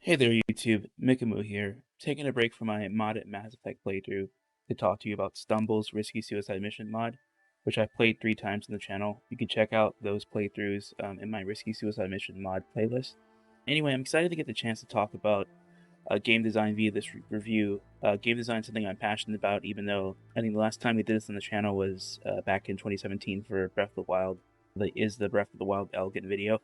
Hey there, YouTube. Mikamu here, taking a break from my modded Mass Effect playthrough to talk to you about Stumble's Risky Suicide Mission mod, which I've played 3 times on the channel. You can check out those playthroughs in my Risky Suicide Mission mod playlist. Anyway, I'm excited to get the chance to talk about game design via this review. Game design is something I'm passionate about, even though I think the last time we did this on the channel was back in 2017 for Breath of the Wild. The Breath of the Wild Elegant video.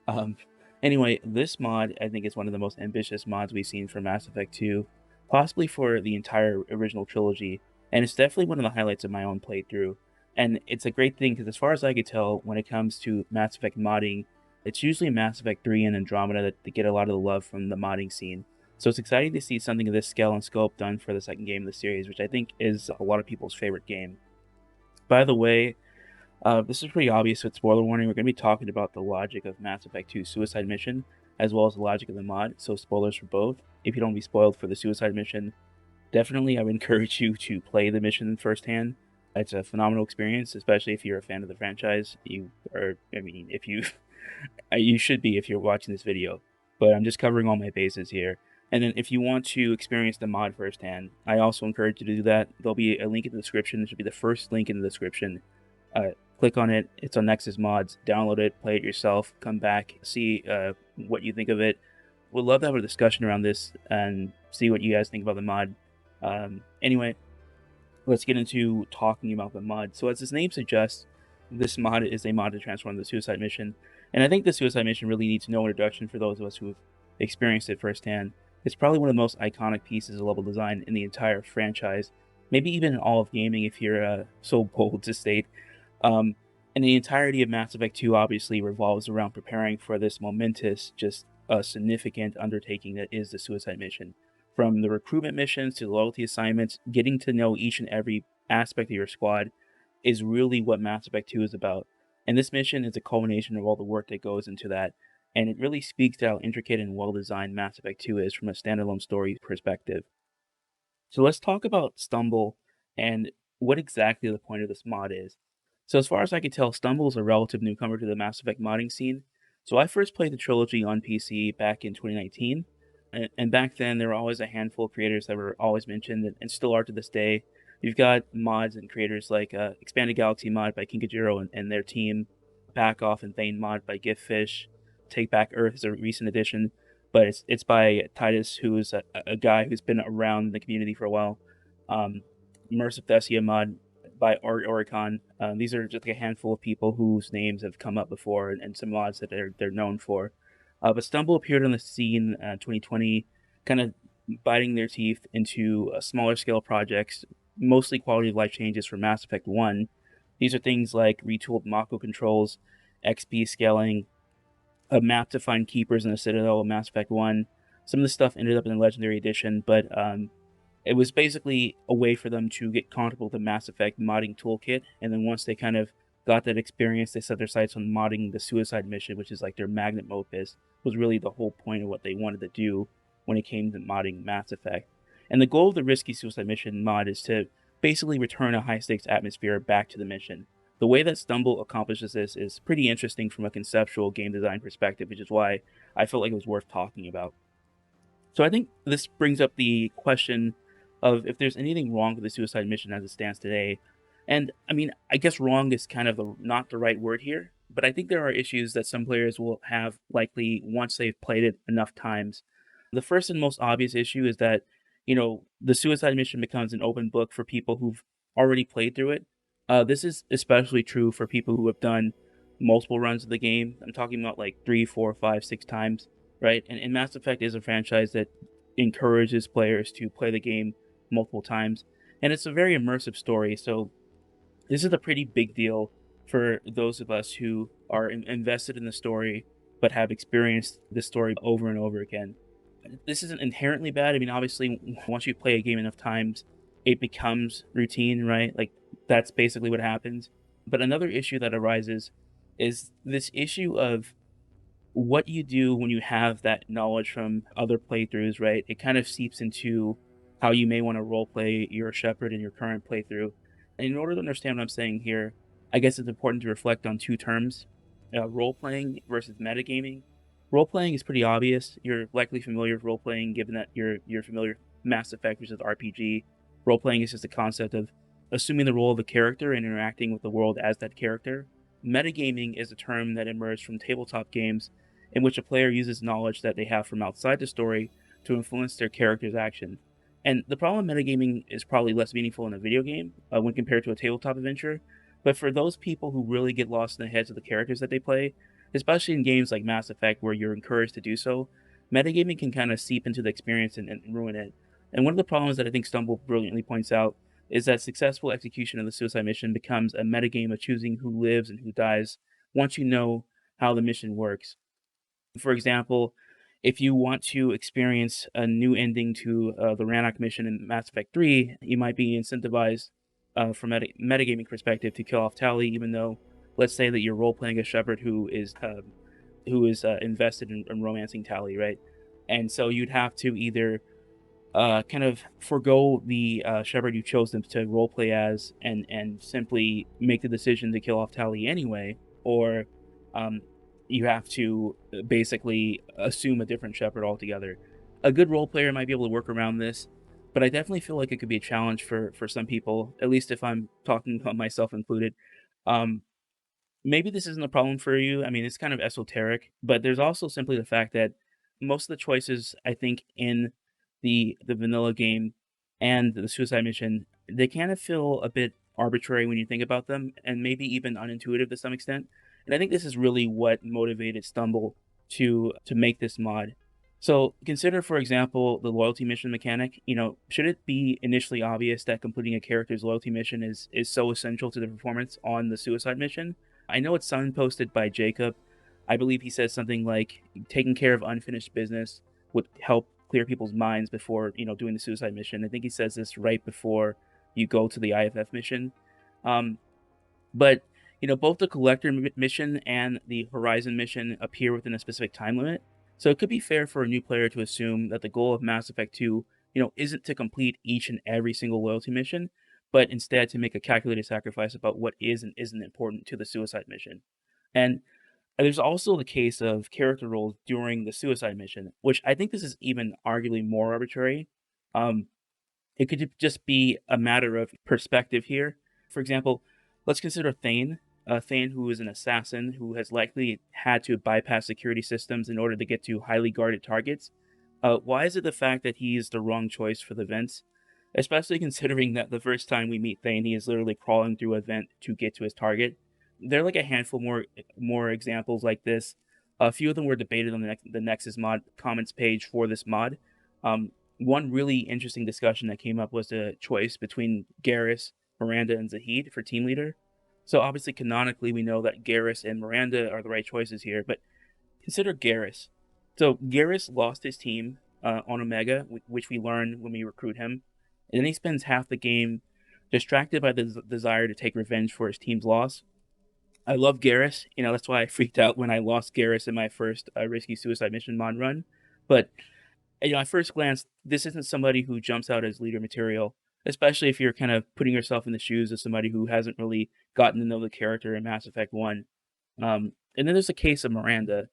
Um, anyway, this mod I think is one of the most ambitious mods we've seen for Mass Effect 2, possibly for the entire original trilogy, and it's definitely one of the highlights of my own playthrough. And it's a great thing because, as far as I could tell, when it comes to Mass Effect modding, it's usually Mass Effect 3 and Andromeda that get a lot of the love from the modding scene. So it's exciting to see something of this scale and scope done for the second game of the series, which I think is a lot of people's favorite game. By the way, this is pretty obvious with spoiler warning. We're going to be talking about the logic of Mass Effect 2 Suicide Mission, as well as the logic of the mod, so spoilers for both. If you don't want to be spoiled for the Suicide Mission, definitely I would encourage you to play the mission firsthand. It's a phenomenal experience, especially if you're a fan of the franchise. If you, you should be if you're watching this video. But I'm just covering all my bases here. And then if you want to experience the mod firsthand, I also encourage you to do that. There'll be a link in the description. It should be the first link in the description. Click on it. It's on Nexus Mods. Download it, play it yourself, come back, see what you think of it. We'd love to have a discussion around this and see what you guys think about the mod. Anyway, let's get into talking about the mod. So as its name suggests, this mod is a mod to transform the Suicide Mission. And I think the Suicide Mission really needs no introduction for those of us who have experienced it firsthand. It's probably one of the most iconic pieces of level design in the entire franchise, maybe even in all of gaming if you're so bold to state. Um, and the entirety of Mass Effect 2 obviously revolves around preparing for this momentous, just a significant undertaking that is the Suicide Mission. From the recruitment missions to the loyalty assignments, getting to know each and every aspect of your squad is really what Mass Effect 2 is about. And this mission is a culmination of all the work that goes into that. And it really speaks to how intricate and well designed Mass Effect 2 is from a standalone story perspective. So let's talk about Stumble and what exactly the point of this mod is. So as far as I can tell, Stumble is a relative newcomer to the Mass Effect modding scene. So I first played the trilogy on PC back in 2019, and back then there were always a handful of creators that were always mentioned and still are to this day. You've got mods and creators like Expanded Galaxy mod by Kinkajiro and their team, Back Off and Thane mod by Giftfish, Take Back Earth is a recent addition, but it's by Titus, who's a guy who's been around the community for a while. Um, Immersive Thessia mod by Oricon. These are just like a handful of people whose names have come up before, and some mods that they're known for. But Stumble appeared on the scene 2020, kind of biting their teeth into smaller scale projects, mostly quality of life changes for Mass Effect 1. These are things like retooled Mako controls, XP scaling, a map to find keepers in the Citadel of Mass Effect 1. Some of the stuff ended up in the Legendary Edition, but it was basically a way for them to get comfortable with the Mass Effect modding toolkit, and then once they kind of got that experience, they set their sights on modding the Suicide Mission, which is like their magnum opus, was really the whole point of what they wanted to do when it came to modding Mass Effect. And the goal of the Risky Suicide Mission mod is to basically return a high-stakes atmosphere back to the mission. The way that Stumble accomplishes this is pretty interesting from a conceptual game design perspective, which is why I felt like it was worth talking about. So I think this brings up the question of if there's anything wrong with the Suicide Mission as it stands today. And I mean, I guess wrong is kind of not the right word here, but I think there are issues that some players will have likely once they've played it enough times. The first and most obvious issue is that, the Suicide Mission becomes an open book for people who've already played through it. This is especially true for people who have done multiple runs of the game. I'm talking about like 3, 4, 5, 6 times, right? And Mass Effect is a franchise that encourages players to play the game multiple times, and it's a very immersive story. So this is a pretty big deal for those of us who are invested in the story but have experienced the story over and over again. This isn't inherently bad. I mean, obviously, once you play a game enough times, it becomes routine, right? Like, that's basically what happens. But another issue that arises is this issue of what you do when you have that knowledge from other playthroughs, right? It kind of seeps into how you may want to roleplay your Shepard in your current playthrough. And in order to understand what I'm saying here, I guess it's important to reflect on two terms, role playing versus metagaming. Role playing is pretty obvious. You're likely familiar with role playing, given that you're familiar with Mass Effect, which is RPG. Role playing is just a concept of assuming the role of a character and interacting with the world as that character. Metagaming is a term that emerged from tabletop games in which a player uses knowledge that they have from outside the story to influence their character's action. And the problem with metagaming is probably less meaningful in a video game when compared to a tabletop adventure. But for those people who really get lost in the heads of the characters that they play, especially in games like Mass Effect where you're encouraged to do so, metagaming can kind of seep into the experience and ruin it. And one of the problems that I think Stumble brilliantly points out is that successful execution of the suicide mission becomes a metagame of choosing who lives and who dies once you know how the mission works. For example, if you want to experience a new ending to the Rannoch mission in Mass Effect 3, you might be incentivized from a metagaming perspective to kill off Tally, even though, let's say that you're role playing a Shepard who is invested in romancing Tally, right? And so you'd have to either kind of forego the Shepard you chose them to roleplay as, and simply make the decision to kill off Tally anyway, or um, you have to basically assume a different Shepard altogether. A good role player might be able to work around this, but I definitely feel like it could be a challenge for some people, at least if I'm talking about myself included. Um, Maybe this isn't a problem for you. I mean, it's kind of esoteric, but there's also simply the fact that most of the choices I think in the vanilla game and the suicide mission, they kind of feel a bit arbitrary when you think about them, and maybe even unintuitive to some extent. And I think this is really what motivated Stumble to make this mod. So consider, for example, the loyalty mission mechanic. Should it be initially obvious that completing a character's loyalty mission is so essential to the performance on the suicide mission? I know it's signposted by Jacob. I believe he says something like taking care of unfinished business would help clear people's minds before, doing the suicide mission. I think he says this right before you go to the IFF mission. Um, but both the collector mission and the Horizon mission appear within a specific time limit. So it could be fair for a new player to assume that the goal of Mass Effect 2, isn't to complete each and every single loyalty mission, but instead to make a calculated sacrifice about what is and isn't important to the suicide mission. And there's also the case of character roles during the suicide mission, which I think this is even arguably more arbitrary. Um, it could just be a matter of perspective here. For example, let's consider Thane. Thane, who is an assassin who has likely had to bypass security systems in order to get to highly guarded targets. Why is it the fact that he is the wrong choice for the vents? Especially considering that the first time we meet Thane, he is literally crawling through a vent to get to his target. There are like a handful more examples like this. A few of them were debated on the Nexus mod comments page for this mod. One really interesting discussion that came up was the choice between Garrus, Miranda, and Zahid for team leader. So obviously, canonically, we know that Garrus and Miranda are the right choices here, but consider Garrus. So Garrus lost his team on Omega, which we learn when we recruit him, and then he spends half the game distracted by the desire to take revenge for his team's loss. I love Garrus. That's why I freaked out when I lost Garrus in my first risky suicide mission mod run. But at first glance, this isn't somebody who jumps out as leader material, especially if you're kind of putting yourself in the shoes of somebody who hasn't really gotten to know the character in Mass Effect 1. And then there's the case of Miranda.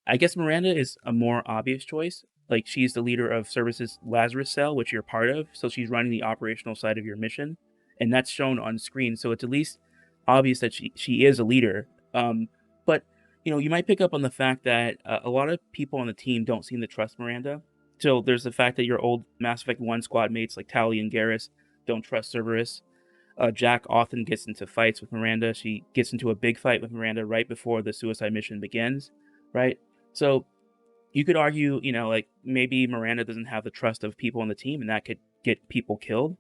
I guess Miranda is a more obvious choice. Like, she's the leader of Service's Lazarus cell, which you're part of, so she's running the operational side of your mission, and that's shown on screen, so it's at least obvious that she is a leader. But you might pick up on the fact that a lot of people on the team don't seem to trust Miranda. So there's the fact that your old Mass Effect 1 squad mates like Tali and Garrus don't trust Cerberus. Jack often gets into fights with Miranda. She gets into a big fight with Miranda right before the suicide mission begins, right? So you could argue, like maybe Miranda doesn't have the trust of people on the team, and that could get people killed.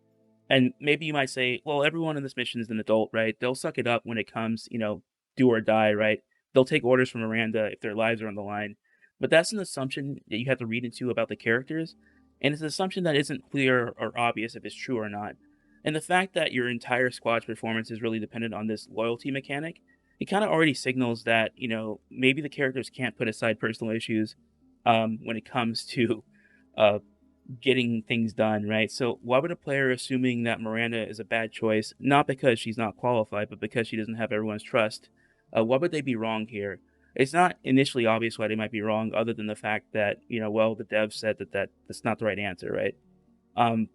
And maybe you might say, well, everyone in this mission is an adult, right? They'll suck it up when it comes, do or die, right? They'll take orders from Miranda if their lives are on the line. But that's an assumption that you have to read into about the characters, and it's an assumption that isn't clear or obvious if it's true or not. And the fact that your entire squad's performance is really dependent on this loyalty mechanic, it kind of already signals that, maybe the characters can't put aside personal issues when it comes to uh, getting things done, right? So why would a player assuming that Miranda is a bad choice, not because she's not qualified, but because she doesn't have everyone's trust, why would they be wrong here? It's not initially obvious why they might be wrong, other than the fact that, well, the dev said that's not the right answer, right? Um,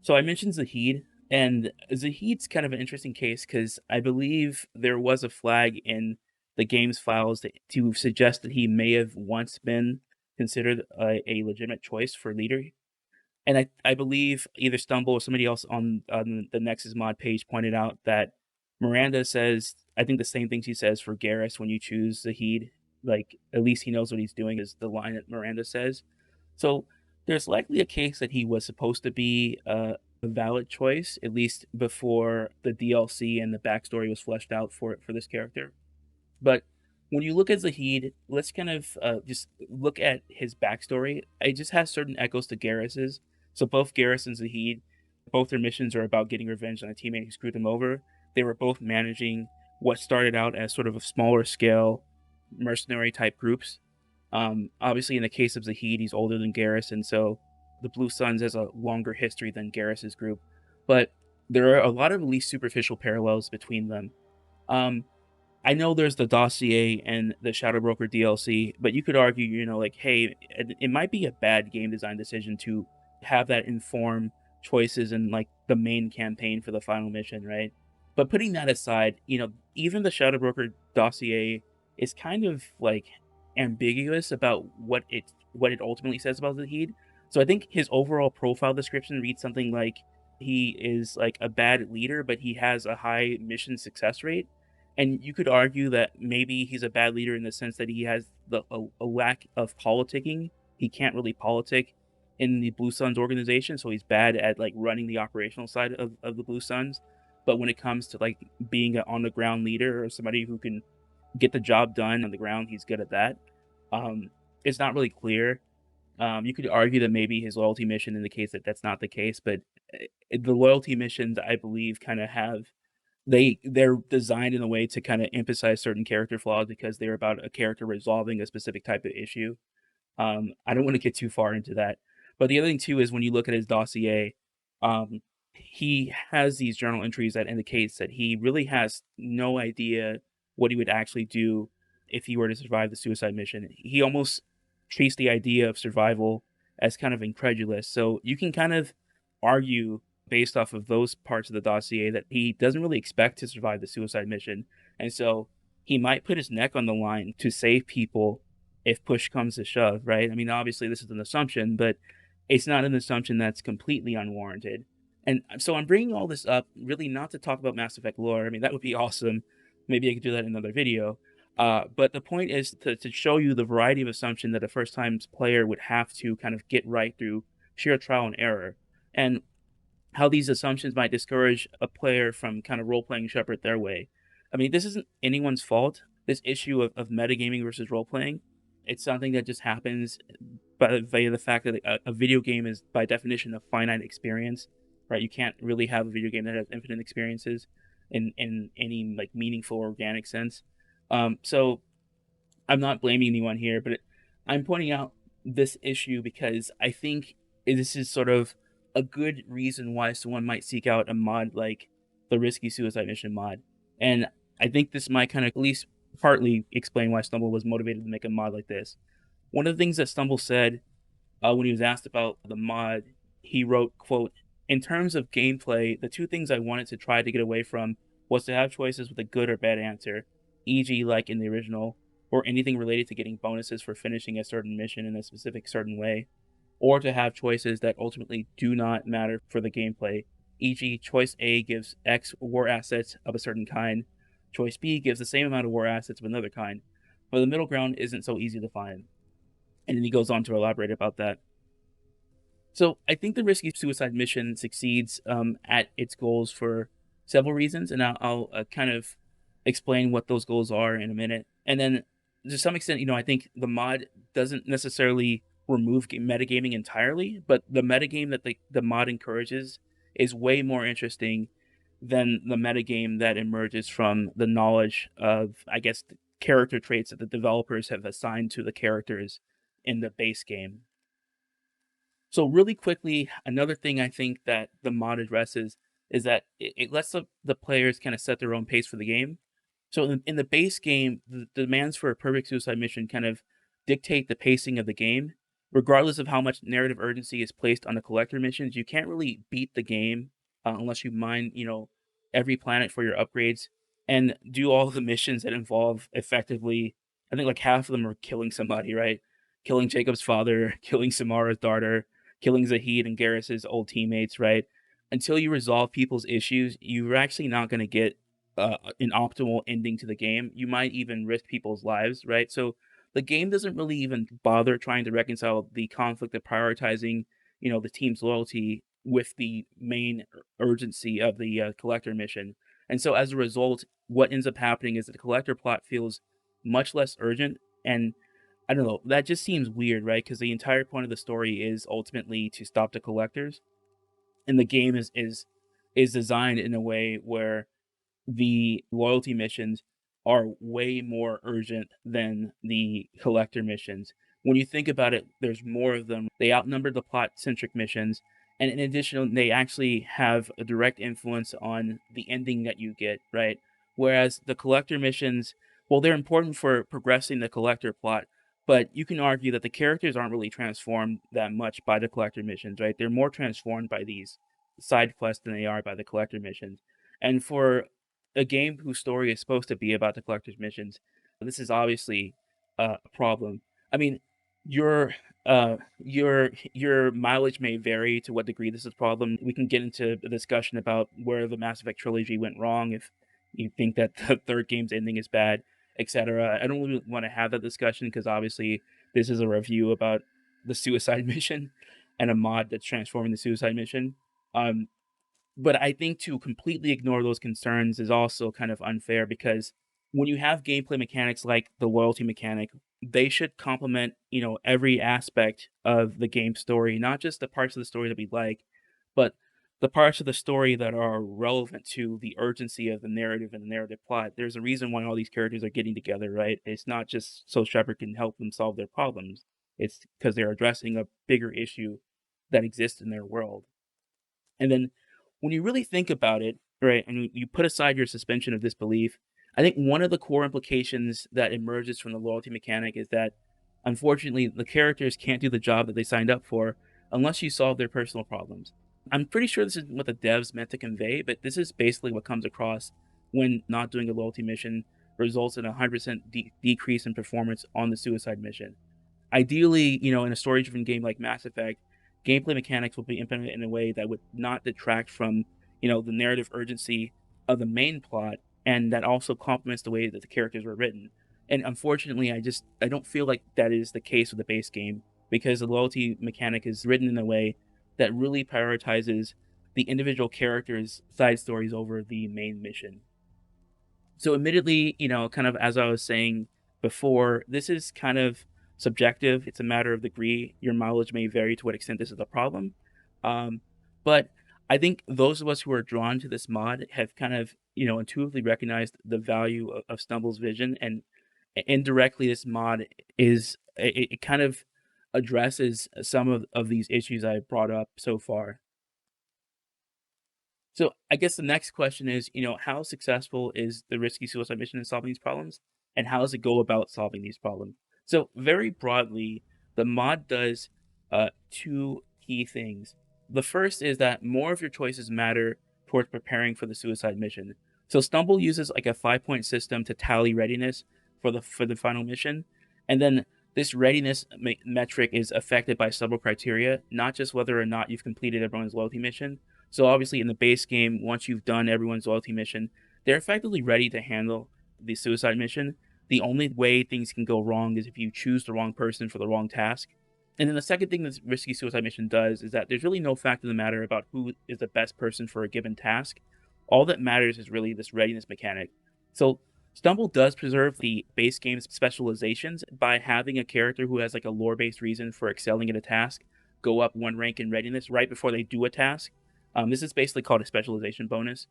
so I mentioned Zahid, and Zahid's kind of an interesting case because I believe there was a flag in the game's files to suggest that he may have once been considered a legitimate choice for leader. And I believe either Stumble or somebody else on the Nexus mod page pointed out that Miranda says, I think the same thing she says for Garrus when you choose Zahid. Like, at least he knows what he's doing, is the line that Miranda says. So there's likely a case that he was supposed to be a valid choice, at least before the DLC and the backstory was fleshed out for this character. But when you look at Zahid, let's kind of just look at his backstory. It just has certain echoes to Garrus's. So both Garrus and Zahid, both their missions are about getting revenge on a teammate who screwed them over. They were both managing what started out as sort of a smaller scale mercenary type groups. Obviously, in the case of Zahid, he's older than Garrus, and so the Blue Suns has a longer history than Garrus's group. But there are a lot of at least superficial parallels between them. Um, I know there's the dossier and the Shadow Broker DLC, but you could argue, like, hey, it might be a bad game design decision to have that inform choices in like the main campaign for the final mission, right? But putting that aside, even the Shadow Broker dossier is kind of like ambiguous about what it ultimately says about Zahid. So I think his overall profile description reads something like he is like a bad leader, but he has a high mission success rate. And you could argue that maybe he's a bad leader in the sense that he has a lack of politicking. He can't really politic in the Blue Suns organization, so he's bad at like running the operational side of the Blue Suns. But when it comes to like being an on the ground leader or somebody who can get the job done on the ground, he's good at that. Um, it's not really clear. You could argue that maybe his loyalty mission indicates that that's not the case, but the loyalty missions, I believe, kind of have they're designed in a way to kind of emphasize certain character flaws because they're about a character resolving a specific type of issue. I don't want to get too far into that. But the other thing too is when you look at his dossier, he has these journal entries that indicates that he really has no idea what he would actually do if he were to survive the suicide mission. He almost treats the idea of survival as kind of incredulous. So you can kind of argue based off of those parts of the dossier that he doesn't really expect to survive the suicide mission. And so he might put his neck on the line to save people if push comes to shove, right? I mean, obviously this is an assumption, but it's not an assumption that's completely unwarranted. And so I'm bringing all this up really not to talk about Mass Effect lore. I mean, that would be awesome. Maybe I could do that in another video. But the point is to show you the variety of assumption that a first time player would have to kind of get right through sheer trial and error. And how these assumptions might discourage a player from kind of role playing Shepard their way. I mean, this isn't anyone's fault. This issue of metagaming versus role playing, it's something that just happens via the fact that a video game is by definition a finite experience, right? You can't really have a video game that has infinite experiences in any like meaningful organic sense. So I'm not blaming anyone here, but I'm pointing out this issue because I think this is sort of a good reason why someone might seek out a mod like the Risky Suicide Mission mod. And I think this might kind of at least partly explain why Stumble was motivated to make a mod like this. One of the things that Stumble said when he was asked about the mod, he wrote, quote, in terms of gameplay, the two things I wanted to try to get away from was to have choices with a good or bad answer, e.g. like in the original, or anything related to getting bonuses for finishing a certain mission in a specific certain way, or to have choices that ultimately do not matter for the gameplay, e.g. choice A gives X war assets of a certain kind, choice B gives the same amount of war assets of another kind, but the middle ground isn't so easy to find. And then he goes on to elaborate about that. So I think the Risky Suicide Mission succeeds at its goals for several reasons, and I'll kind of explain what those goals are in a minute. And then to some extent, I think the mod doesn't necessarily remove metagaming entirely, but the metagame that the mod encourages is way more interesting than the metagame that emerges from the knowledge of, I guess, the character traits that the developers have assigned to the characters in the base game. So really quickly, another thing I think that the mod addresses is that it lets the players kind of set their own pace for the game. So in the base game, the demands for a perfect suicide mission kind of dictate the pacing of the game. Regardless of how much narrative urgency is placed on the collector missions, you can't really beat the game unless you mine, every planet for your upgrades and do all the missions that involve effectively. I think like half of them are killing somebody, right? Killing Jacob's father, killing Samara's daughter, killing Zahid and Garrus's old teammates, right? Until you resolve people's issues, you're actually not going to get an optimal ending to the game. You might even risk people's lives, right? So the game doesn't really even bother trying to reconcile the conflict of prioritizing, the team's loyalty with the main urgency of the collector mission. And so as a result, what ends up happening is that the collector plot feels much less urgent. And I don't know, that just seems weird, right? Because the entire point of the story is ultimately to stop the collectors, and the game is designed in a way where the loyalty missions are way more urgent than the collector missions. When you think about it, there's more of them. They outnumber the plot centric missions. And in addition, they actually have a direct influence on the ending that you get, right? Whereas the collector missions, well, they're important for progressing the collector plot, but you can argue that the characters aren't really transformed that much by the collector missions, right? They're more transformed by these side quests than they are by the collector missions. And for a game whose story is supposed to be about the collector's missions, this is obviously a problem. I mean, your your mileage may vary to what degree this is a problem. We can get into a discussion about where the Mass Effect trilogy went wrong if you think that the third game's ending is bad, etc. I don't really want to have that discussion because obviously this is a review about the suicide mission and a mod that's transforming the suicide mission. Um, but I think to completely ignore those concerns is also kind of unfair because when you have gameplay mechanics like the loyalty mechanic, they should complement, every aspect of the game story, not just the parts of the story that we like, but the parts of the story that are relevant to the urgency of the narrative and the narrative plot. There's a reason why all these characters are getting together, right? It's not just so Shepard can help them solve their problems. It's because they're addressing a bigger issue that exists in their world. And then when you really think about it, right, and you put aside your suspension of disbelief, I think one of the core implications that emerges from the loyalty mechanic is that unfortunately the characters can't do the job that they signed up for unless you solve their personal problems. I'm pretty sure this is what the devs meant to convey, but this is basically what comes across when not doing a loyalty mission results in a 100% decrease in performance on the suicide mission. Ideally, in a story-driven game like Mass Effect, gameplay mechanics will be implemented in a way that would not detract from, the narrative urgency of the main plot, and that also complements the way that the characters were written. And unfortunately, I don't feel like that is the case with the base game because the loyalty mechanic is written in a way that really prioritizes the individual characters' side stories over the main mission. So admittedly, kind of as I was saying before, this is kind of subjective. It's a matter of degree. Your mileage may vary to what extent this is a problem. Um, but I think those of us who are drawn to this mod have kind of, intuitively recognized the value of Stumble's vision, and indirectly, this mod it kind of addresses some of these issues I brought up so far. So I guess the next question is, how successful is the risky suicide mission in solving these problems, and how does it go about solving these problems? So very broadly, the mod does two key things. The first is that more of your choices matter towards preparing for the suicide mission. So Stumble uses like a 5-point system to tally readiness for the final mission, and then this readiness metric is affected by several criteria, not just whether or not you've completed everyone's loyalty mission. So obviously in the base game, once you've done everyone's loyalty mission, they're effectively ready to handle the suicide mission. The only way things can go wrong is if you choose the wrong person for the wrong task. And then the second thing this risky suicide mission does is that there's really no fact of the matter about who is the best person for a given task. All that matters is really this readiness mechanic. So Stumble does preserve the base game's specializations by having a character who has like a lore-based reason for excelling at a task go up one rank in readiness right before they do a task. This is basically called a specialization bonus.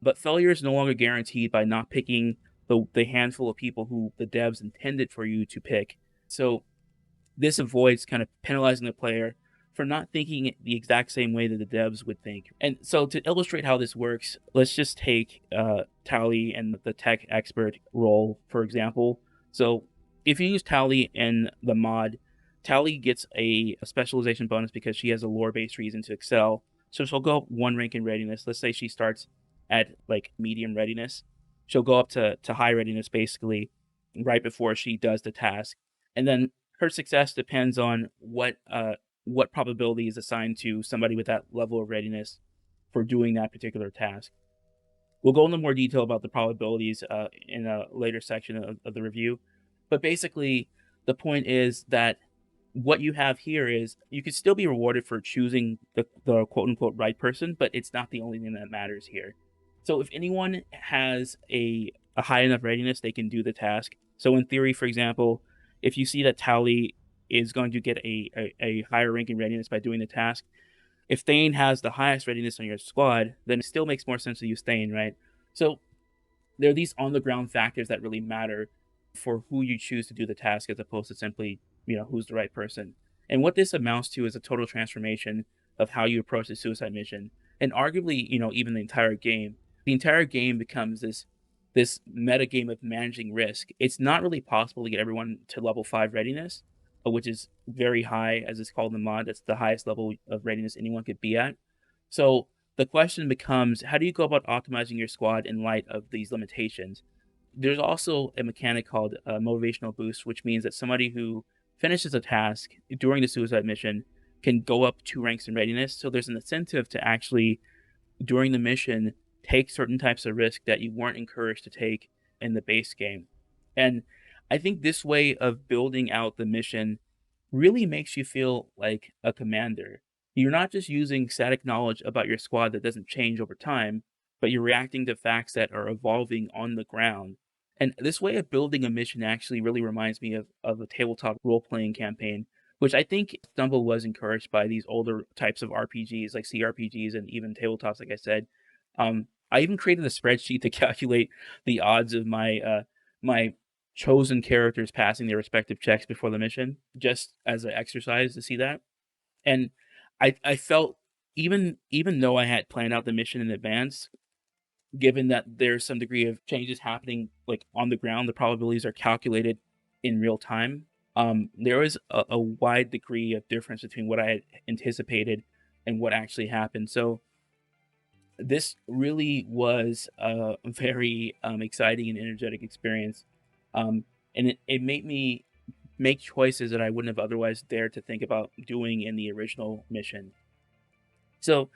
But failure is no longer guaranteed by not picking the handful of people who the devs intended for you to pick. So this avoids kind of penalizing the player for not thinking it the exact same way that the devs would think. And so to illustrate how this works, let's just take Tally and the tech expert role, for example. So if you use Tally in the mod, Tally gets a specialization bonus because she has a lore-based reason to excel. So she'll go up one rank in readiness. Let's say she starts at like medium readiness. She'll go up to high readiness basically right before she does the task. And then her success depends on what probability is assigned to somebody with that level of readiness for doing that particular task. We'll go into more detail about the probabilities in a later section of the review. But basically, the point is that what you have here is you could still be rewarded for choosing the quote unquote right person, but it's not the only thing that matters here. So if anyone has a high enough readiness, they can do the task. So in theory, for example, if you see that Tally is going to get a higher ranking readiness by doing the task, if Thane has the highest readiness on your squad, then it still makes more sense to use Thane, right? So there are these on the ground factors that really matter for who you choose to do the task as opposed to simply, who's the right person. And what this amounts to is a total transformation of how you approach the suicide mission. And arguably, even the entire game. The entire game becomes this meta game of managing risk. It's not really possible to get everyone to level 5 readiness, which is very high, as it's called in the mod. That's the highest level of readiness anyone could be at. So the question becomes, how do you go about optimizing your squad in light of these limitations? There's also a mechanic called motivational boost, which means that somebody who finishes a task during the suicide mission can go up 2 ranks in readiness. So there's an incentive to actually, during the mission, take certain types of risk that you weren't encouraged to take in the base game. And I think this way of building out the mission really makes you feel like a commander. You're not just using static knowledge about your squad that doesn't change over time, but you're reacting to facts that are evolving on the ground. And this way of building a mission actually really reminds me of a tabletop role playing campaign, which I think Stumble was encouraged by these older types of RPGs like CRPGs and even tabletops, like I said. I even created a spreadsheet to calculate the odds of my chosen characters passing their respective checks before the mission, just as an exercise to see that. And I felt even though I had planned out the mission in advance, given that there's some degree of changes happening like on the ground, the probabilities are calculated in real time. There is a wide degree of difference between what I had anticipated and what actually happened. So this really was a very exciting and energetic experience. And it made me make choices that I wouldn't have otherwise dared to think about doing in the original mission. So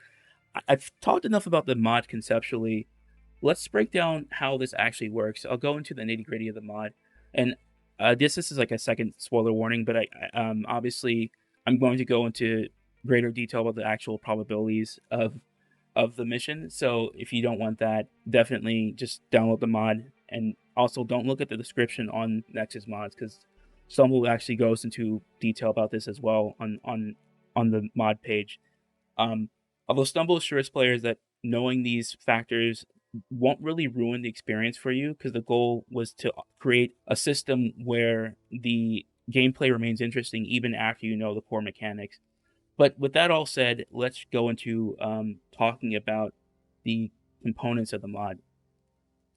I've talked enough about the mod conceptually. Let's break down how this actually works. I'll go into the nitty gritty of the mod, and this is like a second spoiler warning, but I obviously I'm going to go into greater detail about the actual probabilities of the mission. So if you don't want that, definitely just download the mod, and also don't look at the description on Nexus mods because Stumble actually goes into detail about this as well on the mod page. Although Stumble assures players that knowing these factors won't really ruin the experience for you, because the goal was to create a system where the gameplay remains interesting even after you know the core mechanics. But with that all said, let's go into talking about the components of the mod.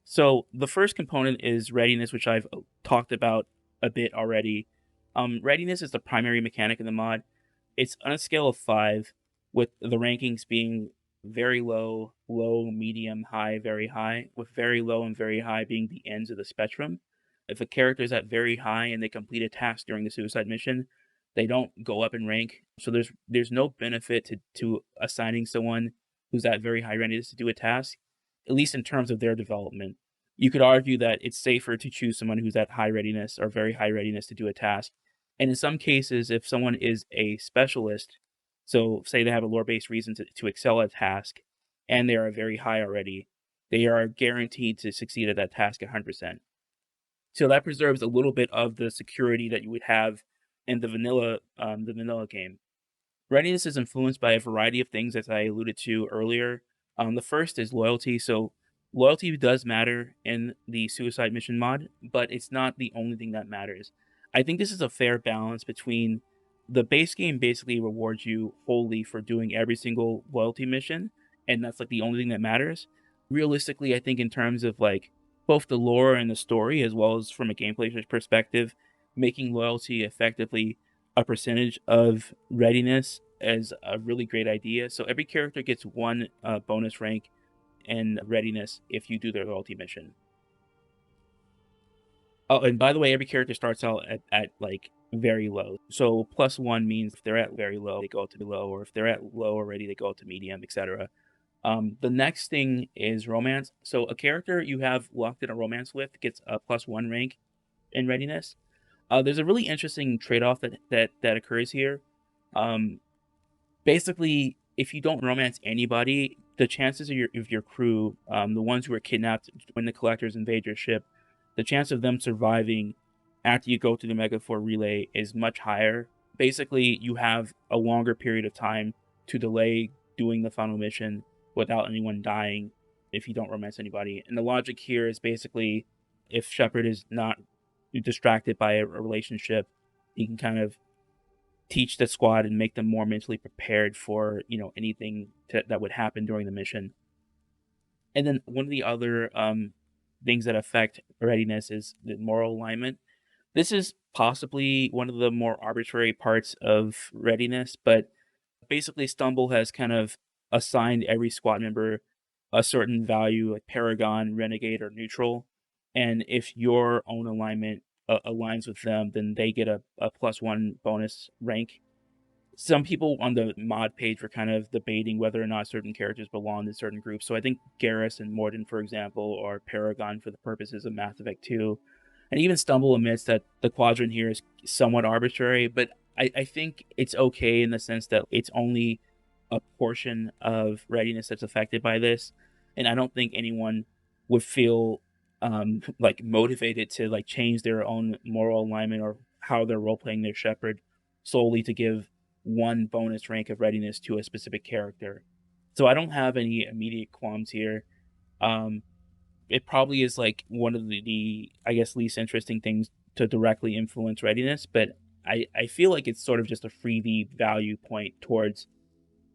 So the first component is readiness, which I've talked about a bit already. Readiness is the primary mechanic in the mod. It's on a scale of 5, with the rankings being very low, low, medium, high, very high, with very low and very high being the ends of the spectrum. If a character is at very high and they complete a task during the suicide mission, they don't go up in rank. So there's no benefit to assigning someone who's at very high readiness to do a task, at least in terms of their development. You could argue that it's safer to choose someone who's at high readiness or very high readiness to do a task. And in some cases, if someone is a specialist, so say they have a lore-based reason to excel at a task, and they are very high already, they are guaranteed to succeed at that task 100%. So that preserves a little bit of the security that you would have in the vanilla game. Readiness is influenced by a variety of things, as I alluded to earlier. The first is loyalty. So loyalty does matter in the suicide mission mod, but it's not the only thing that matters. I think this is a fair balance between the base game basically rewards you wholly for doing every single loyalty mission, and that's like the only thing that matters. Realistically, I think in terms of like both the lore and the story, as well as from a gameplay perspective, making loyalty effectively a percentage of readiness is a really great idea. So every character gets one bonus rank in readiness if you do their loyalty mission. Oh, and by the way, every character starts out at like very low. So +1 means if they're at very low, they go to low, or if they're at low already, they go to medium, etc. The next thing is romance. So a character you have locked in a romance with gets a +1 rank in readiness. There's a really interesting trade-off that occurs here. Um, Basically, if you don't romance anybody, the chances of your crew, the ones who are kidnapped when the collectors invade your ship, the chance of them surviving after you go through the Mega 4 relay is much higher. Basically, you have a longer period of time to delay doing the final mission without anyone dying if you don't romance anybody. And the logic here is basically if Shepard is not distracted by a relationship, he can kind of teach the squad and make them more mentally prepared for anything that would happen during the mission. And then one of the other things that affect readiness is the moral alignment. This is possibly one of the more arbitrary parts of readiness, but basically Stumble has kind of assigned every squad member a certain value, like Paragon, Renegade, or Neutral. And if your own alignment aligns with them, then they get a +1 bonus rank. Some people on the mod page were kind of debating whether or not certain characters belong in certain groups. So I think Garrus and Morden, for example, are Paragon for the purposes of Mass Effect 2. And even Stumble admits that the quadrant here is somewhat arbitrary, but I think it's okay in the sense that it's only a portion of readiness that's affected by this. And I don't think anyone would feel like motivated to like change their own moral alignment or how they're role playing their Shepard solely to give one bonus rank of readiness to a specific character. So I don't have any immediate qualms here. Um, it probably is like one of the I guess least interesting things to directly influence readiness, but I feel like it's sort of just a freebie value point towards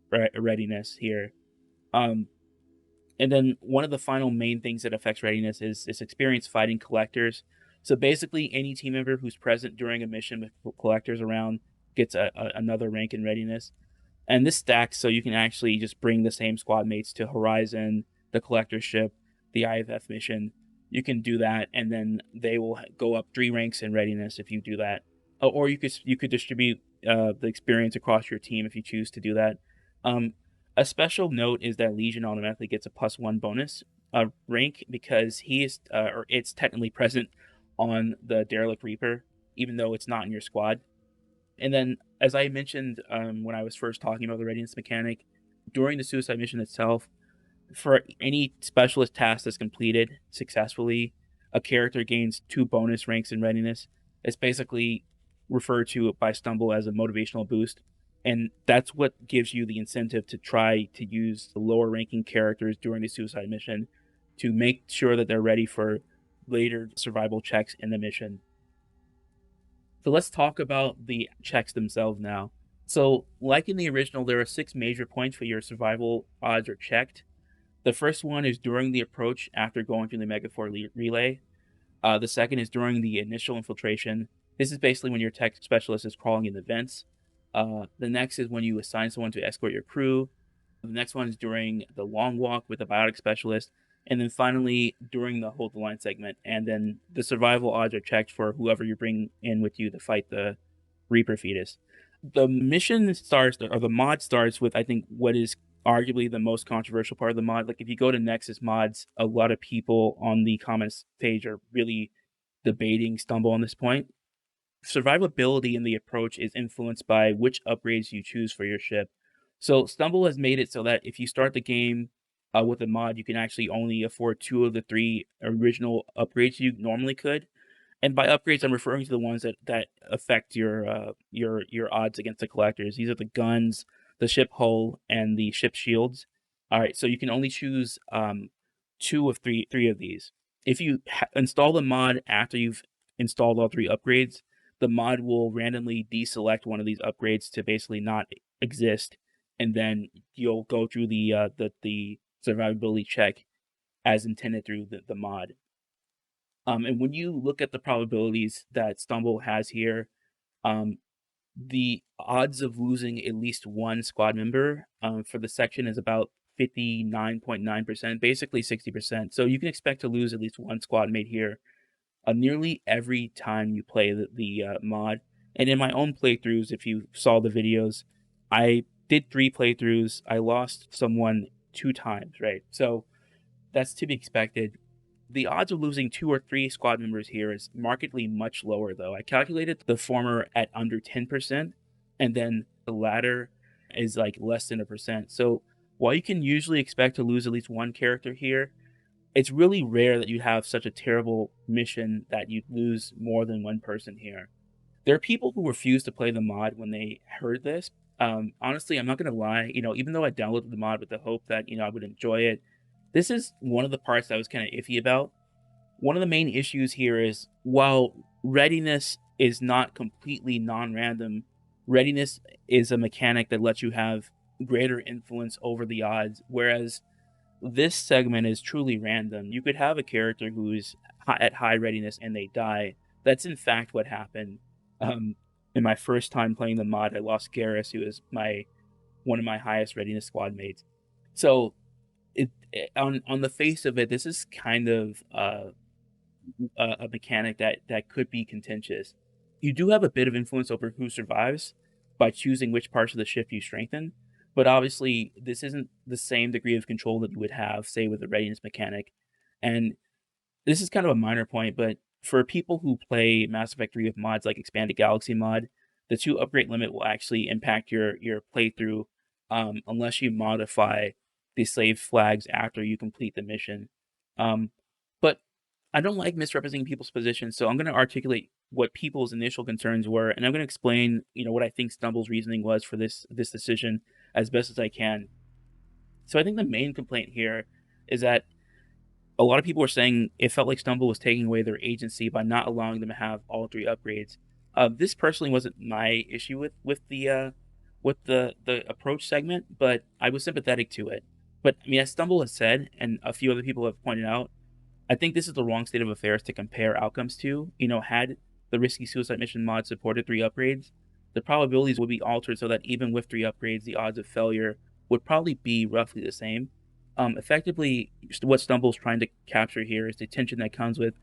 readiness here. Um, and then one of the final main things that affects readiness is experience fighting collectors. So basically, any team member who's present during a mission with collectors around gets another rank in readiness. And this stacks so you can actually just bring the same squad mates to Horizon, the collector ship, the IFF mission. You can do that, and then they will go up 3 ranks in readiness if you do that. Or you could distribute the experience across your team if you choose to do that. Um, a special note is that Legion automatically gets a +1 bonus rank because he is or it's technically present on the Derelict Reaper, even though it's not in your squad. And then, as I mentioned when I was first talking about the readiness mechanic, during the suicide mission itself, for any specialist task that's completed successfully, a character gains 2 bonus ranks in readiness. It's basically referred to by Stumble as a motivational boost. And that's what gives you the incentive to try to use the lower ranking characters during the suicide mission to make sure that they're ready for later survival checks in the mission. So let's talk about the checks themselves now. So, like in the original, there are 6 major points for your survival odds are checked. The first one is during the approach after going through the Mega 4 relay. The second is during the initial infiltration. This is basically when your tech specialist is crawling in the vents. The next is when you assign someone to escort your crew. The next one is during the long walk with the biotic specialist. And then finally, during the hold the line segment. And then the survival odds are checked for whoever you bring in with you to fight the Reaper fetus. The mission starts, or the mod starts with, I think, what is arguably the most controversial part of the mod. Like, if you go to Nexus mods, a lot of people on the comments page are really debating Stumble on this point. Survivability in the approach is influenced by which upgrades you choose for your ship. So Stumble has made it so that if you start the game with a mod, you can actually only afford 2 of the 3 original upgrades you normally could. And by upgrades, I'm referring to the ones that affect your odds against the collectors. These are the guns, the ship hull, and the ship shields. All right, so you can only choose 2 of three of these. If you install the mod after you've installed all 3 upgrades, the mod will randomly deselect one of these upgrades to basically not exist, and then you'll go through the survivability check as intended through the mod. And when you look at the probabilities that Stumble has here, um, the odds of losing at least one squad member for the section is about 59.9%, basically 60%. So you can expect to lose at least one squad mate here nearly every time you play the mod. And in my own playthroughs, if you saw the videos, I did 3 playthroughs. I lost someone 2 times, right? So that's to be expected. The odds of losing 2 or 3 squad members here is markedly much lower, though. I calculated the former at under 10%, and then the latter is like less than a percent. So while you can usually expect to lose at least one character here, it's really rare that you have such a terrible mission that you lose more than one person here. There are people who refuse to play the mod when they heard this. Honestly, I'm not gonna lie, even though I downloaded the mod with the hope that, I would enjoy it, this is one of the parts that I was kind of iffy about. One of the main issues here is while readiness is not completely non-random, readiness is a mechanic that lets you have greater influence over the odds, whereas this segment is truly random. You could have a character who's at high readiness and they die. That's in fact what happened. Um, in my first time playing the mod, I lost Garrus, who is my one of my highest readiness squad mates. So on the face of it, this is kind of a mechanic that could be contentious. You do have a bit of influence over who survives by choosing which parts of the ship you strengthen, but obviously this isn't the same degree of control that you would have, say, with a readiness mechanic. And this is kind of a minor point, but for people who play Mass Effect 3 with mods like Expanded Galaxy mod, the 2 upgrade limit will actually impact your playthrough unless you modify the save flags after you complete the mission. But I don't like misrepresenting people's positions, so I'm going to articulate what people's initial concerns were, and I'm going to explain, what I think Stumble's reasoning was for this decision as best as I can. So I think the main complaint here is that a lot of people were saying it felt like Stumble was taking away their agency by not allowing them to have all 3 upgrades. This personally wasn't my issue with the approach segment, but I was sympathetic to it. But I mean, as Stumble has said, and a few other people have pointed out, I think this is the wrong state of affairs to compare outcomes to. Had the Risky Suicide Mission mod supported 3 upgrades, the probabilities would be altered so that even with 3 upgrades, the odds of failure would probably be roughly the same. Effectively, what Stumble's trying to capture here is the tension that comes with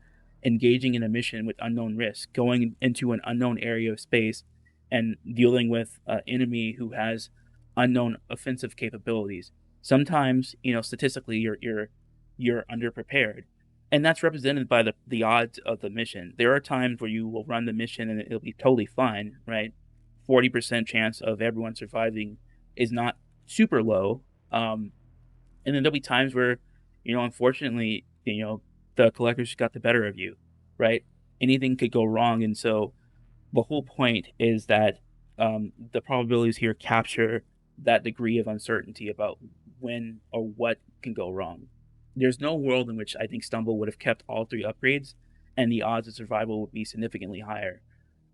engaging in a mission with unknown risk, going into an unknown area of space, and dealing with an enemy who has unknown offensive capabilities. Sometimes, statistically, you're underprepared, and that's represented by the odds of the mission. There are times where you will run the mission and it'll be totally fine, right? 40% chance of everyone surviving is not super low. And then there'll be times where, unfortunately, the collectors got the better of you, right? Anything could go wrong. And so the whole point is that the probabilities here capture that degree of uncertainty about when or what can go wrong. There's no world in which I think Stumble would have kept all 3 upgrades, and the odds of survival would be significantly higher.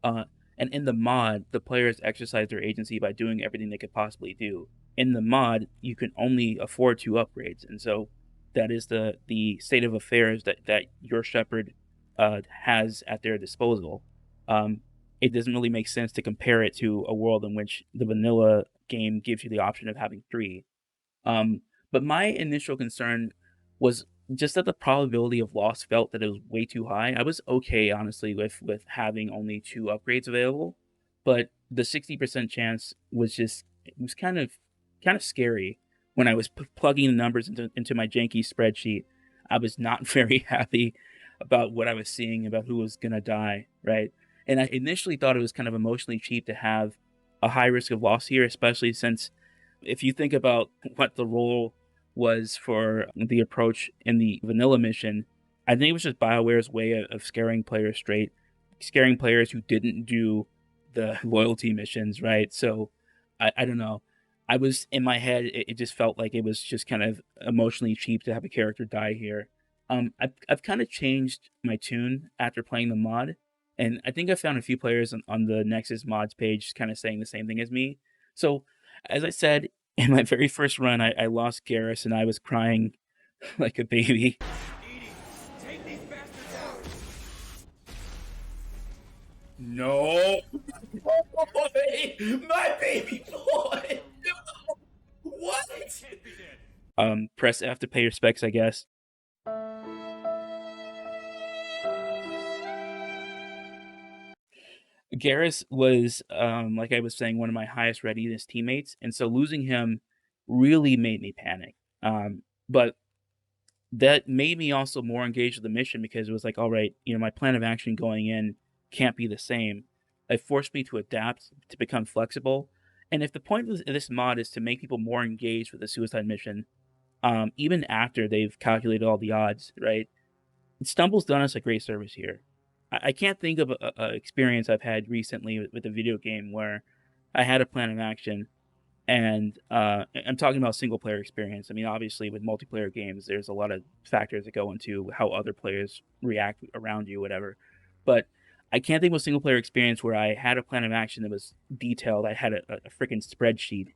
Uh, and in the mod, the players exercise their agency by doing everything they could possibly do. In the mod, you can only afford 2 upgrades, and so that is the state of affairs that your shepherd has at their disposal. It doesn't really make sense to compare it to a world in which the vanilla game gives you the option of having 3. But my initial concern was just that the probability of loss felt that it was way too high. I was okay, honestly, with having only 2 upgrades available, but the 60% chance was just it was kind of scary when I was plugging the numbers into my janky spreadsheet. I was not very happy about what I was seeing about who was gonna die, right? And I initially thought it was kind of emotionally cheap to have a high risk of loss here, especially since if you think about what the role was for the approach in the vanilla mission, I think it was just BioWare's way of scaring players straight, scaring players who didn't do the loyalty missions, right? So I don't know. I was in my head, it just felt like it was just kind of emotionally cheap to have a character die here. I've kind of changed my tune after playing the mod. And I think I found a few players on the Nexus mods page kind of saying the same thing as me. So, as I said, in my very first run, I lost Garrus and I was crying like a baby. Edie, take these bastards out! No, boy, my baby boy. No, what? Can't be dead. Press F to pay your specs, I guess. Garrus was, like I was saying, one of my highest readiness teammates, and so losing him really made me panic. But that made me also more engaged with the mission because it was like, all right, my plan of action going in can't be the same. It forced me to adapt, to become flexible. And if the point of this mod is to make people more engaged with the suicide mission, even after they've calculated all the odds, right? Stumble's done us a great service here. I can't think of a experience I've had recently with a video game where I had a plan of action and I'm talking about single player experience. I mean, obviously, with multiplayer games, there's a lot of factors that go into how other players react around you, whatever. But I can't think of a single player experience where I had a plan of action that was detailed. I had a freaking spreadsheet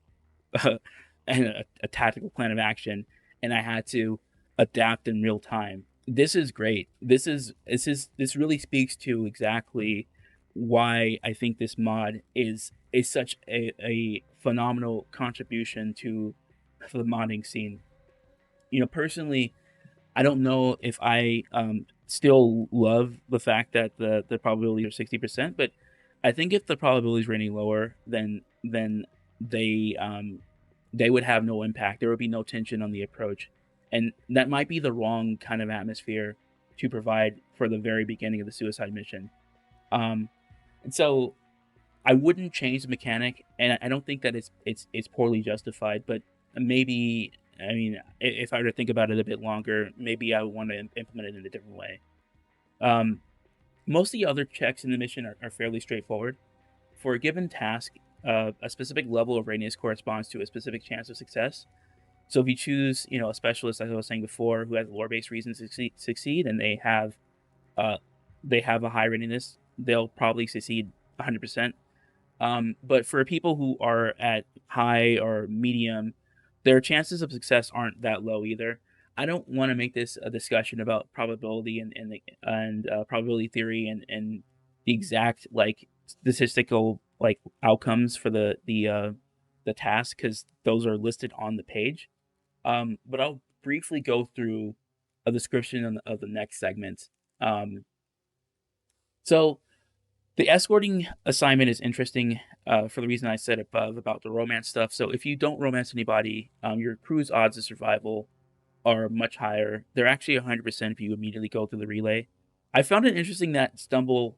and a tactical plan of action, and I had to adapt in real time. This is great. This really speaks to exactly why I think this mod is such a phenomenal contribution to the modding scene. Personally, I don't know if I still love the fact that the probabilities are 60%, but I think if the probabilities were any lower, then they would have no impact. There would be no tension on the approach, and that might be the wrong kind of atmosphere to provide for the very beginning of the suicide mission. Um, and so I wouldn't change the mechanic, and I don't think that it's poorly justified. But maybe, I mean, if I were to think about it a bit longer, maybe I would want to implement it in a different way. Um, Most of the other checks in the mission are fairly straightforward. For a given task, a specific level of readiness corresponds to a specific chance of success. So if you choose, a specialist, as I was saying before, who has lore-based reasons to succeed, and they have a high readiness, they'll probably succeed 100%. But for people who are at high or medium, their chances of success aren't that low either. I don't want to make this a discussion about probability and probability theory and the exact like statistical like outcomes for the task because those are listed on the page. But I'll briefly go through a description of the next segment. Um, so the escorting assignment is interesting for the reason I said above about the romance stuff. So if you don't romance anybody, your crew's odds of survival are much higher. They're actually 100% if you immediately go through the relay. I found it interesting that Stumble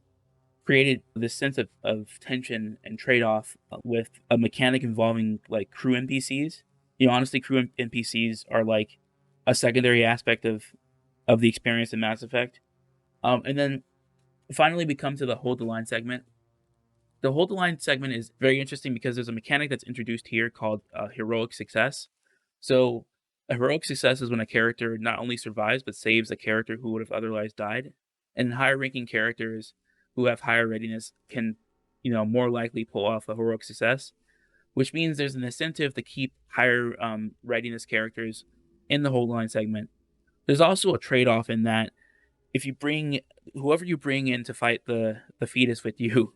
created this sense of tension and trade-off with a mechanic involving like crew NPCs. Honestly, crew NPCs are like a secondary aspect of the experience in Mass Effect. And then finally, we come to the hold the line segment. The hold the line segment is very interesting because there's a mechanic that's introduced here called heroic success. So, a heroic success is when a character not only survives but saves a character who would have otherwise died. And higher ranking characters who have higher readiness can, more likely pull off a heroic success, which means there's an incentive to keep higher readiness characters in the hold line segment. There's also a trade off in that if you bring whoever you bring in to fight the fetus with you,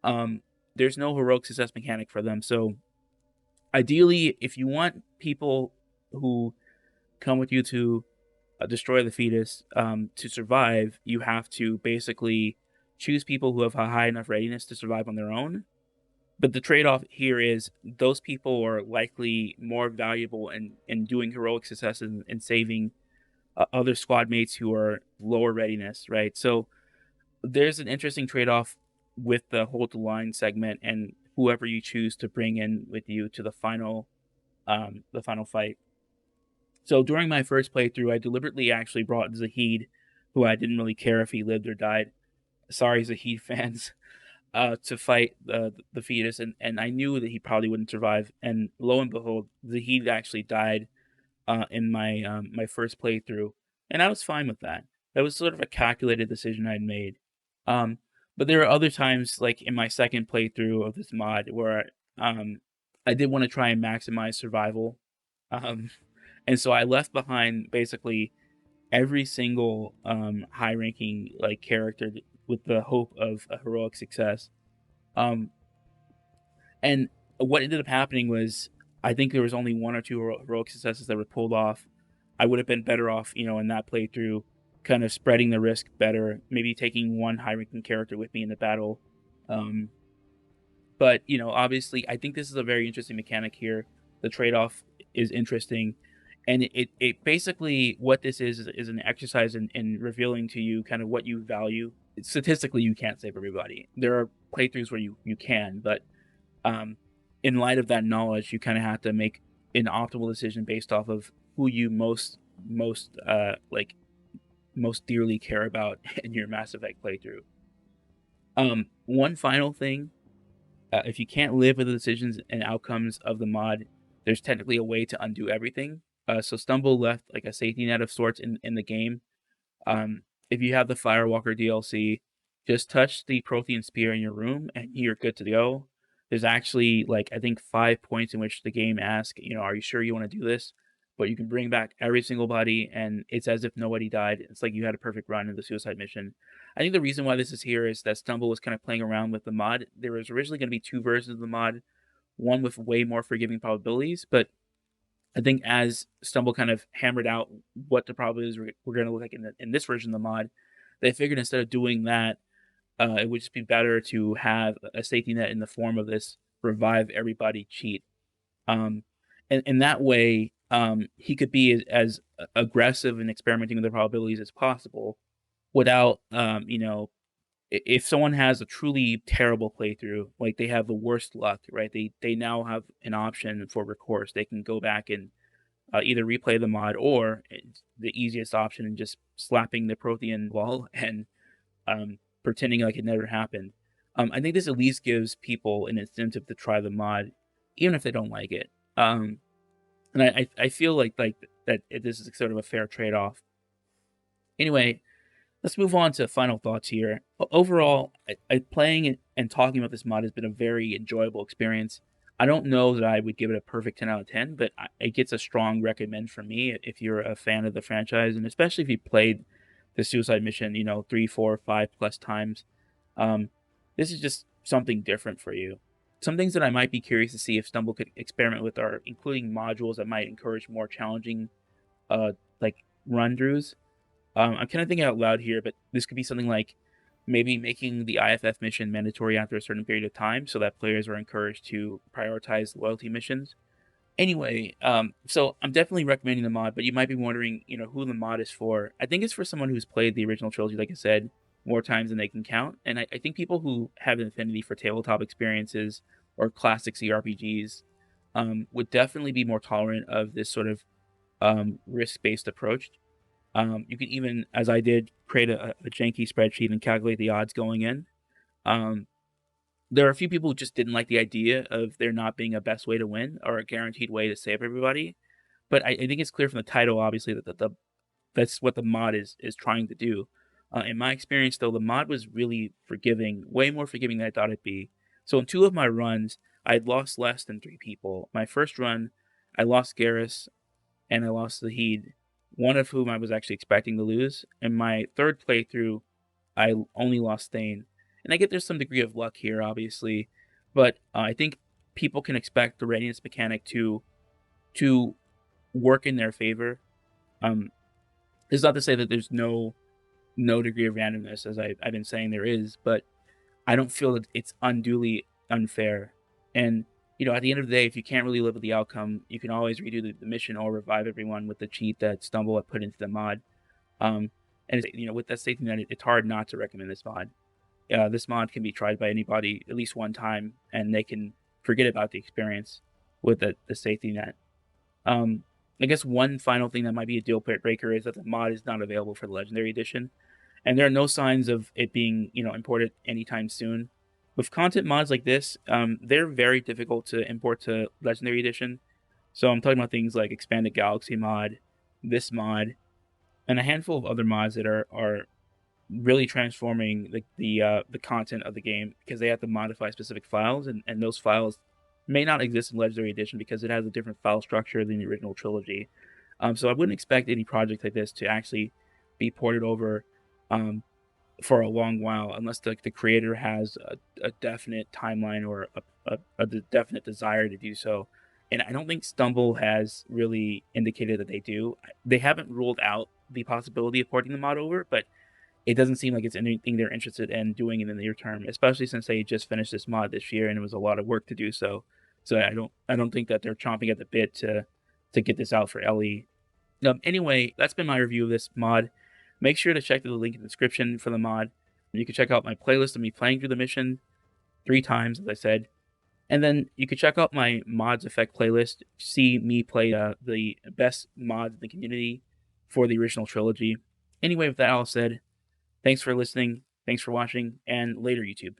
um, there's no heroic success mechanic for them. So ideally, if you want people who come with you to destroy the fetus to survive, you have to basically choose people who have a high enough readiness to survive on their own. But the trade-off here is those people are likely more valuable in doing heroic successes and saving other squad mates who are lower readiness, right? So there's an interesting trade-off with the hold the line segment and whoever you choose to bring in with you to the final fight. So during my first playthrough, I deliberately actually brought Zahid, who I didn't really care if he lived or died. Sorry, Zahid fans, to fight the fetus, and I knew that he probably wouldn't survive. And lo and behold, Zahid actually died in my first playthrough, and I was fine with that. That was sort of a calculated decision I'd made. Um, But there are other times, like in my second playthrough of this mod, where um, I did want to try and maximize survival, um, and so I left behind basically every single high-ranking like character with the hope of a heroic success. Um, and what ended up happening was, I think there was only one or two heroic successes that were pulled off. I would have been better off, in that playthrough, kind of spreading the risk better, maybe taking one high-ranking character with me in the battle. Um, but obviously, I think this is a very interesting mechanic here. The trade-off is interesting, and it basically, what this is an exercise in revealing to you kind of what you value. Statistically, you can't save everybody. There are playthroughs where you can, but um, in light of that knowledge, you kind of have to make an optimal decision based off of who you most dearly care about in your Mass Effect playthrough. One final thing: if you can't live with the decisions and outcomes of the mod, there's technically a way to undo everything. So Stumble left like a safety net of sorts in the game. If you have the Firewalker DLC, just touch the Prothean Spear in your room and you're good to go. There's actually, like, I think 5 points in which the game asks, are you sure you want to do this? But you can bring back every single body, and it's as if nobody died. It's like you had a perfect run in the suicide mission. I think the reason why this is here is that Stumble was kind of playing around with the mod. There was originally going to be two versions of the mod, one with way more forgiving probabilities, but I think as Stumble kind of hammered out what the probabilities were going to look like in this version of the mod, they figured instead of doing that, it would just be better to have a safety net in the form of this revive everybody cheat. Um, and in that way, he could be as aggressive in experimenting with the probabilities as possible without, if someone has a truly terrible playthrough, like they have the worst luck, right? They now have an option for recourse. They can go back and either replay the mod, or it's the easiest option and just slapping the Prothean wall and pretending like it never happened. I think this at least gives people an incentive to try the mod, even if they don't like it. And I feel like that this is sort of a fair trade off. Anyway, let's move on to final thoughts here. Overall, playing it and talking about this mod has been a very enjoyable experience. I don't know that I would give it a perfect 10 out of 10, but it gets a strong recommend from me if you're a fan of the franchise, and especially if you played the suicide mission, 3, 4, 5 plus times. Um, this is just something different for you. Some things that I might be curious to see if Stumble could experiment with are including modules that might encourage more challenging, uh, like run throughs. I'm kind of thinking out loud here, but this could be something like maybe making the IFF mission mandatory after a certain period of time so that players are encouraged to prioritize loyalty missions. Anyway, so I'm definitely recommending the mod, but you might be wondering, who the mod is for. I think it's for someone who's played the original trilogy, like I said, more times than they can count. And I think people who have an affinity for tabletop experiences or classic CRPGs would definitely be more tolerant of this sort of risk-based approach. You can even, as I did, create a janky spreadsheet and calculate the odds going in. Um, there are a few people who just didn't like the idea of there not being a best way to win or a guaranteed way to save everybody. But I think it's clear from the title, obviously, that that's what the mod is trying to do. In my experience, though, the mod was really forgiving, way more forgiving than I thought it'd be. So in two of my runs, I had lost less than three people. My first run, I lost Garrus and I lost Zahid, one of whom I was actually expecting to lose. In my third playthrough, I only lost Thane. And I get there's some degree of luck here, obviously, but I think people can expect the readiness mechanic to work in their favor. Um, it's not to say that there's no degree of randomness, as I've been saying there is, but I don't feel that it's unduly unfair. And at the end of the day, if you can't really live with the outcome, you can always redo the mission or revive everyone with the cheat that Stumble had put into the mod. Um, and with that safety net, it's hard not to recommend this mod. This mod can be tried by anybody at least one time, and they can forget about the experience with the safety net. Um, I guess one final thing that might be a deal breaker is that the mod is not available for the Legendary Edition, and there are no signs of it being imported anytime soon. With content mods like this, they're very difficult to import to Legendary Edition. So I'm talking about things like Expanded Galaxy mod, this mod, and a handful of other mods that are really transforming the content of the game because they have to modify specific files, and those files may not exist in Legendary Edition because it has a different file structure than the original trilogy. So I wouldn't expect any project like this to actually be ported over um, for a long while unless the creator has a definite timeline or a definite desire to do so. And I don't think Stumble has really indicated that they do. They haven't ruled out the possibility of porting the mod over, but it doesn't seem like it's anything they're interested in doing in the near term, especially since they just finished this mod this year and it was a lot of work to do so. So I don't think that they're chomping at the bit to get this out for LE. Anyway, that's been my review of this mod. Make sure to check the link in the description for the mod. You can check out my playlist of me playing through the mission 3 times, as I said. And then you can check out my mods effect playlist, see me play the best mods in the community for the original trilogy. Anyway, with that all said, thanks for listening, thanks for watching, and later, YouTube.